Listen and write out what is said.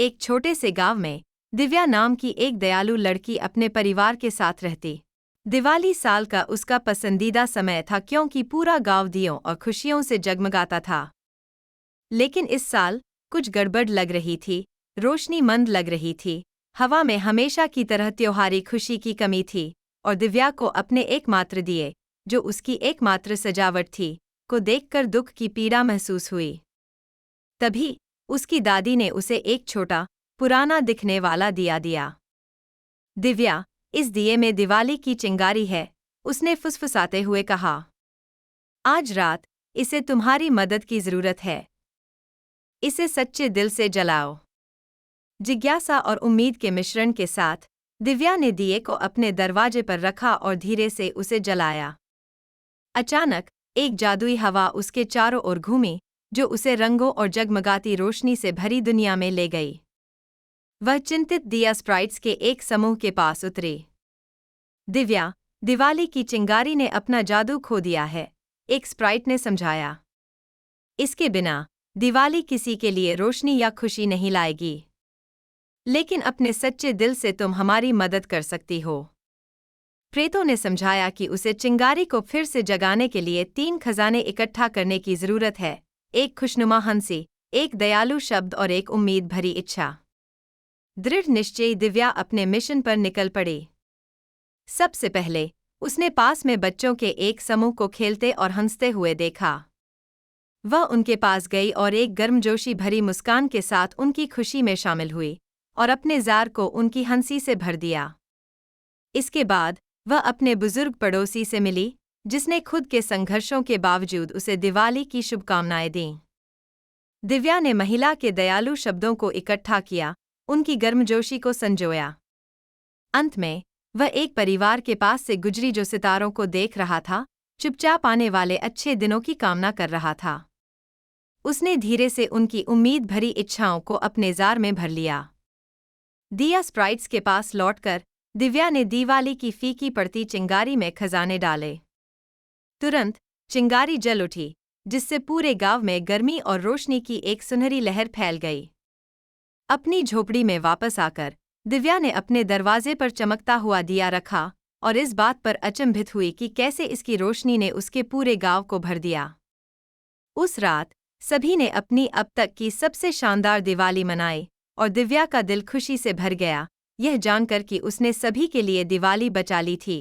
एक छोटे से गांव में दिव्या नाम की एक दयालु लड़की अपने परिवार के साथ रहती। दिवाली साल का उसका पसंदीदा समय था क्योंकि पूरा गांव दियों और खुशियों से जगमगाता था। लेकिन इस साल कुछ गड़बड़ लग रही थी। रोशनी मंद लग रही थी, हवा में हमेशा की तरह त्योहारी खुशी की कमी थी और दिव्या को अपने एकमात्र दिए, जो उसकी एकमात्र सजावट थी, को देखकर दुख की पीड़ा महसूस हुई। तभी उसकी दादी ने उसे एक छोटा, पुराना दिखने वाला दिया दिया। दिव्या, इस दिए में दिवाली की चिंगारी है, उसने फुसफुसाते हुए कहा। आज रात इसे तुम्हारी मदद की जरूरत है। इसे सच्चे दिल से जलाओ। जिज्ञासा और उम्मीद के मिश्रण के साथ दिव्या ने दिए को अपने दरवाजे पर रखा और धीरे से उसे जलाया। अचानक एक जादुई हवा उसके चारों ओर घूमी, जो उसे रंगों और जगमगाती रोशनी से भरी दुनिया में ले गई। वह चिंतित दिया स्प्राइट्स के एक समूह के पास उतरी। दिव्या, दिवाली की चिंगारी ने अपना जादू खो दिया है, एक स्प्राइट ने समझाया। इसके बिना दिवाली किसी के लिए रोशनी या खुशी नहीं लाएगी। लेकिन अपने सच्चे दिल से तुम हमारी मदद कर सकती हो। प्रेतों ने समझाया कि उसे चिंगारी को फिर से जगाने के लिए 3 खजाने इकट्ठा करने की जरूरत है, एक खुशनुमा हंसी, एक दयालु शब्द और एक उम्मीद भरी इच्छा। दृढ़ निश्चयी दिव्या अपने मिशन पर निकल पड़ी। सबसे पहले उसने पास में बच्चों के एक समूह को खेलते और हंसते हुए देखा। वह उनके पास गई और एक गर्मजोशी भरी मुस्कान के साथ उनकी खुशी में शामिल हुई और अपने जार को उनकी हंसी से भर दिया। इसके बाद वह अपने बुजुर्ग पड़ोसी से मिली, जिसने खुद के संघर्षों के बावजूद उसे दिवाली की शुभकामनाएं दीं। दिव्या ने महिला के दयालु शब्दों को इकट्ठा किया, उनकी गर्मजोशी को संजोया। अंत में वह एक परिवार के पास से गुजरी जो सितारों को देख रहा था, चुपचाप आने वाले अच्छे दिनों की कामना कर रहा था। उसने धीरे से उनकी उम्मीद भरी इच्छाओं को अपने जार में भर लिया। दिया स्प्राइट्स के पास लौटकर दिव्या ने दिवाली की फीकी पड़ती चिंगारी में खजाने डाले। तुरंत चिंगारी जल उठी, जिससे पूरे गांव में गर्मी और रोशनी की एक सुनहरी लहर फैल गई। अपनी झोपड़ी में वापस आकर दिव्या ने अपने दरवाजे पर चमकता हुआ दिया रखा और इस बात पर अचंभित हुई कि कैसे इसकी रोशनी ने उसके पूरे गांव को भर दिया। उस रात सभी ने अपनी अब तक की सबसे शानदार दिवाली मनाई और दिव्या का दिल खुशी से भर गया, यह जानकर कि उसने सभी के लिए दिवाली बचा ली थी।